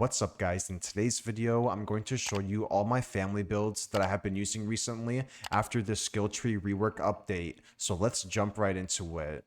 What's up guys, in today's video I'm going to show you all my family builds that I have been using recently after the skill tree rework update. So let's jump right into it.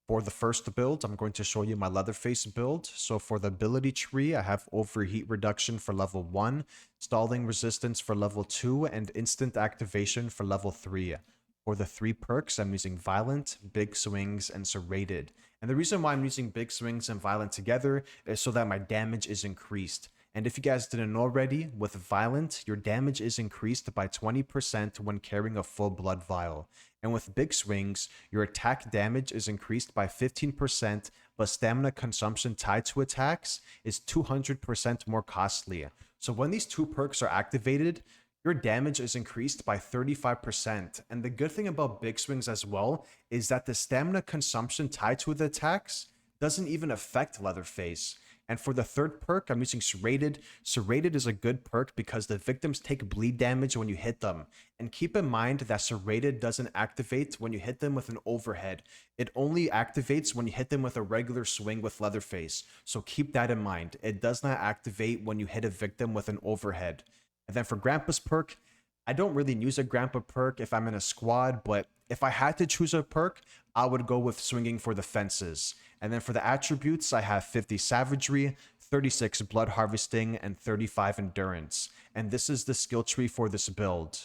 For the first build, I'm going to show you my Leatherface build. So for the ability tree, I have overheat reduction for level 1, stalling resistance for level 2, and instant activation for level 3. For the 3 perks, I'm using Violent, Big Swings, and Serrated. And the reason why I'm using Big Swings and Violent together is so that my damage is increased. And if you guys didn't know already, with Violent, your damage is increased by 20% when carrying a full blood vial. And with Big Swings, your attack damage is increased by 15%, but stamina consumption tied to attacks is 200% more costly. So when these 2 perks are activated, your damage is increased by 35%. And the good thing about Big Swings as well is that the stamina consumption tied to the attacks doesn't even affect Leatherface. And for the 3rd perk, I'm using Serrated. Serrated is a good perk because the victims take bleed damage when you hit them. And keep in mind that Serrated doesn't activate when you hit them with an overhead. It only activates when you hit them with a regular swing with Leatherface. So keep that in mind. It does not activate when you hit a victim with an overhead. And then for Grandpa's perk, I don't really use a Grandpa perk if I'm in a squad, but if I had to choose a perk, I would go with swinging for the fences. And then for the attributes, I have 50 savagery, 36 blood harvesting, and 35 endurance. And this is the skill tree for this build.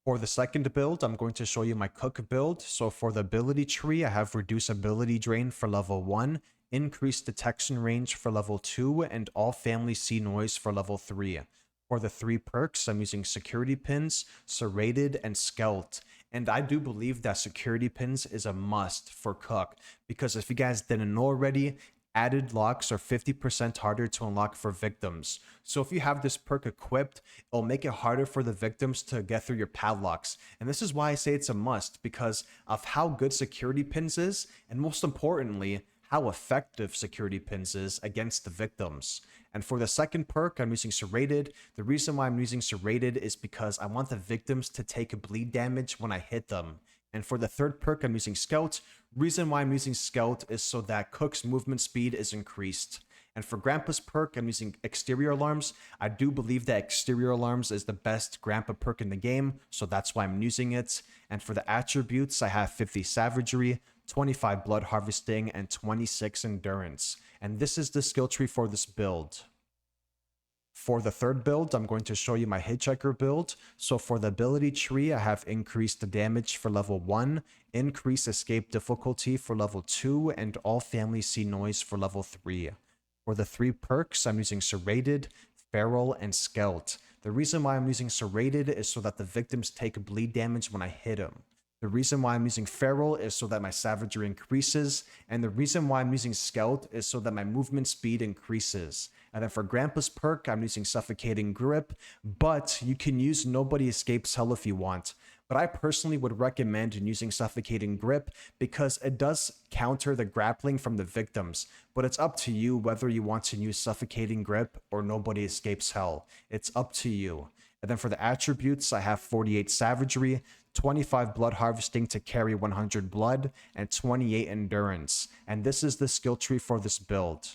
For the second build, I'm going to show you my cook build. So for the ability tree, I have reduce ability drain for level 1, increased detection range for level 2, and all family see noise for level 3. For the 3 perks, I'm using security pins, serrated, and skelt. And I do believe that security pins is a must for cook, because if you guys didn't know already, added locks are 50% harder to unlock for victims. So if you have this perk equipped, it'll make it harder for the victims to get through your padlocks. And this is why I say it's a must, because of how good security pins is, and most importantly, how effective security pins is against the victims. And for the second perk, I'm using Serrated. The reason why I'm using Serrated is because I want the victims to take bleed damage when I hit them. And for the 3rd perk, I'm using Scout. Reason why I'm using Scout is so that Cook's movement speed is increased. And for Grandpa's perk, I'm using Exterior Alarms. I do believe that Exterior Alarms is the best Grandpa perk in the game, so that's why I'm using it. And for the attributes, I have 50 Savagery, 25 blood harvesting, and 26 endurance. And this is the skill tree for this build. For the 3rd build, I'm going to show you my Hitchhiker build. So for the ability tree, I have increased damage for level 1, increased escape difficulty for level 2, and all family see noise for level 3. For the 3 perks, I'm using Serrated, Feral, and Skelt. The reason why I'm using Serrated is so that the victims take bleed damage when I hit them. The reason why I'm using Feral is so that my savagery increases, and the reason why I'm using Skelt is so that my movement speed increases. And then for Grandpa's perk, I'm using Suffocating Grip, but you can use Nobody Escapes Hell if you want. But I personally would recommend using Suffocating Grip because it does counter the grappling from the victims, but it's up to you whether you want to use Suffocating Grip or Nobody Escapes Hell. It's up to you. And then for the attributes, I have 48 Savagery, 25 blood harvesting to carry 100 blood, and 28 endurance. And this is the skill tree for this build.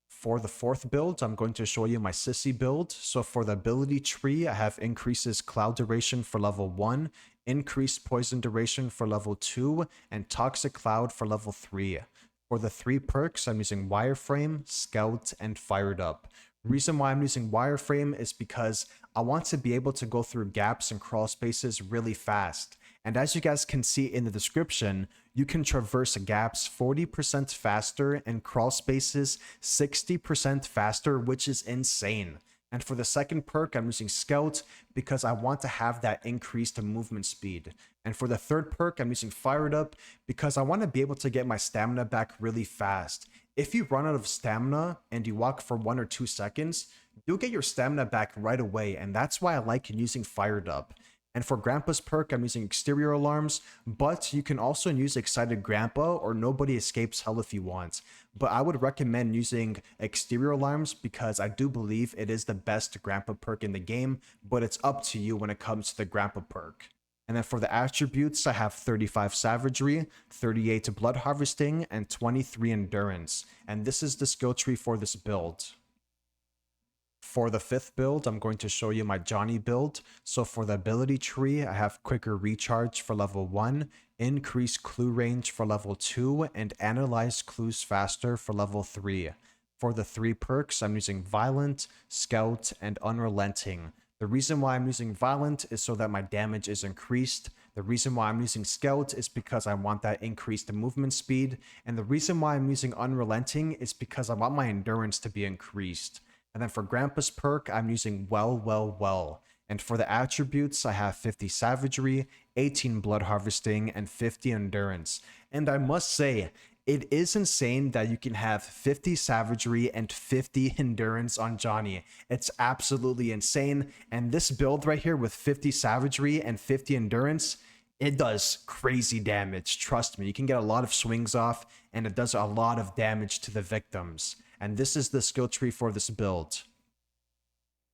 For the 4th build, I'm going to show you my Sissy build. So for the ability tree, I have increases cloud duration for level 1, increased poison duration for level 2, and toxic cloud for level 3. For the 3 perks, I'm using wireframe, scout, and fired up. Reason why I'm using wireframe is because I want to be able to go through gaps and crawl spaces really fast. And as you guys can see in the description, you can traverse gaps 40% faster and crawl spaces 60% faster, which is insane. And for the 2nd perk, I'm using Scout because I want to have that increased movement speed. And for the 3rd perk, I'm using Fired Up because I want to be able to get my stamina back really fast. If you run out of stamina and you walk for 1 or 2 seconds, you'll get your stamina back right away, and that's why I like using Fired Up. And for Grandpa's perk, I'm using Exterior Alarms, but you can also use Excited Grandpa or Nobody Escapes Hell if you want. But I would recommend using Exterior Alarms because I do believe it is the best Grandpa perk in the game, but it's up to you when it comes to the Grandpa perk. And then for the attributes, I have 35 savagery, 38 blood harvesting, and 23 endurance. And this is the skill tree for this build. For the fifth build, I'm going to show you my Johnny build. So for the ability tree, I have quicker recharge for level 1, increased clue range for level 2, and analyze clues faster for level 3. For the 3 perks, I'm using Violent, Scout, and Unrelenting. The reason why I'm using Violent is so that my damage is increased. The reason why I'm using Scout is because I want that increased movement speed. And the reason why I'm using Unrelenting is because I want my endurance to be increased. And then for Grandpa's perk, I'm using Well. And for the attributes, I have 50 savagery, 18 blood harvesting, and 50 endurance. And I must say, it is insane that you can have 50 savagery and 50 endurance on Johnny. It's absolutely insane. And this build right here with 50 savagery and 50 endurance, it does crazy damage. Trust me, you can get a lot of swings off, and it does a lot of damage to the victims. And this is the skill tree for this build.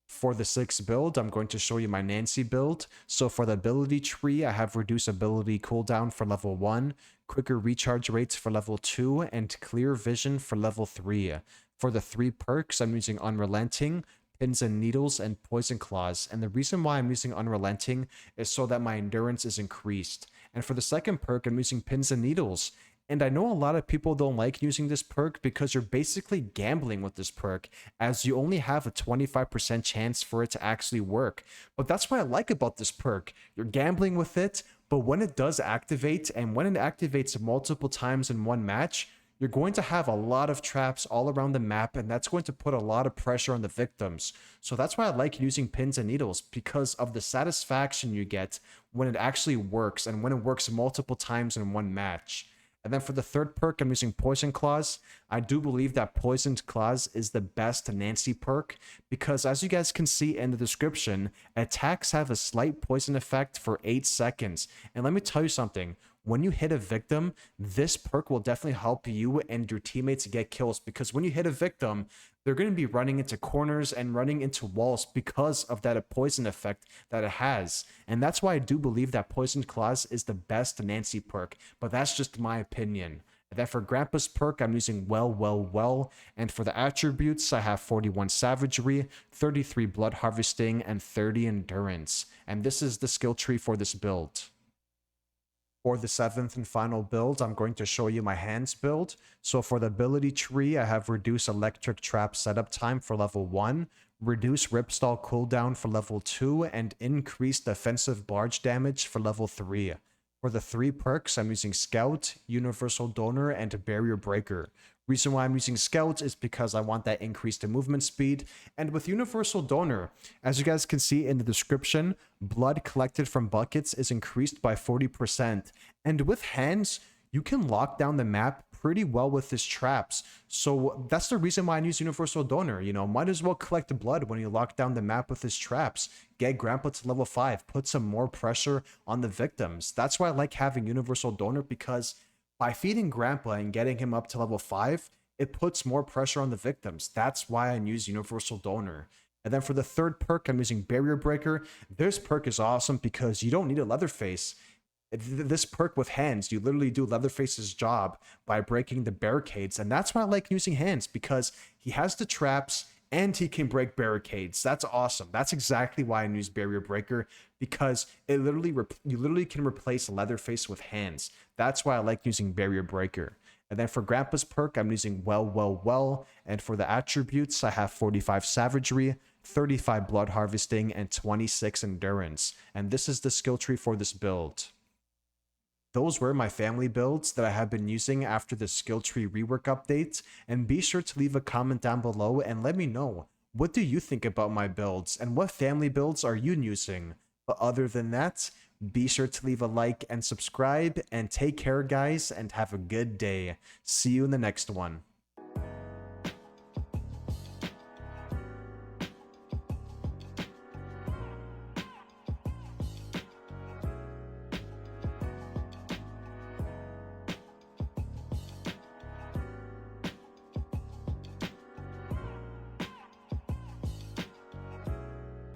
For the sixth build, I'm going to show you my Nancy build. So for the ability tree, I have reduced ability cooldown for level 1, quicker recharge rates for level 2, and clear vision for level 3. For the 3 perks, I'm using Unrelenting, Pins and Needles, and Poison Claws. And the reason why I'm using Unrelenting is so that my endurance is increased. And for the second perk, I'm using Pins and Needles. And I know a lot of people don't like using this perk because you're basically gambling with this perk, as you only have a 25% chance for it to actually work. But that's what I like about this perk. You're gambling with it, but when it does activate, and when it activates multiple times in one match, you're going to have a lot of traps all around the map, and that's going to put a lot of pressure on the victims. So that's why I like using Pins and Needles, because of the satisfaction you get when it actually works, and when it works multiple times in one match. And then for the third perk, I'm using Poison Claws. I do believe that Poison Claws is the best Nancy perk because, as you guys can see in the description, attacks have a slight poison effect for 8 seconds. And let me tell you something. When you hit a victim, this perk will definitely help you and your teammates get kills, because when you hit a victim, they're going to be running into corners and running into walls because of that poison effect that it has. And that's why I do believe that Poison Claws is the best Nancy perk, but that's just my opinion. And then for Grandpa's perk, I'm using Well. And for the attributes, I have 41 savagery, 33 blood harvesting, and 30 endurance. And this is the skill tree for this build. For the seventh and final build, I'm going to show you my hands build. So for the ability tree, I have reduced electric trap setup time for level 1, reduce ripstall cooldown for level 2, and increase defensive barge damage for level 3. For the 3 perks, I'm using Scout, Universal Donor, and Barrier Breaker. Reason why I'm using Scout is because I want that increased movement speed. And with Universal Donor, as you guys can see in the description, blood collected from buckets is increased by 40%. And with hands, you can lock down the map pretty well with his traps. So that's the reason why I use Universal Donor. You know, might as well collect the blood when you lock down the map with his traps. Get Grandpa to level 5, put some more pressure on the victims. That's why I like having Universal Donor, because by feeding Grandpa and getting him up to level 5, it puts more pressure on the victims. That's why I use Universal Donor. And then for the third perk, I'm using Barrier Breaker. This perk is awesome because you don't need a Leatherface. This perk with hands, you literally do Leatherface's job by breaking the barricades. And that's why I like using hands, because he has the traps and he can break barricades. That's awesome. That's exactly why I use Barrier Breaker, because you literally can replace Leatherface with hands. That's why I like using Barrier Breaker. And then for Grandpa's perk, I'm using Well. And for the attributes, I have 45 savagery, 35 blood harvesting, and 26 endurance. And this is the skill tree for this build. Those were my family builds that I have been using after the skill tree rework update, and be sure to leave a comment down below and let me know, what do you think about my builds and what family builds are you using? But other than that, be sure to leave a like and subscribe, and take care guys, and have a good day. See you in the next one.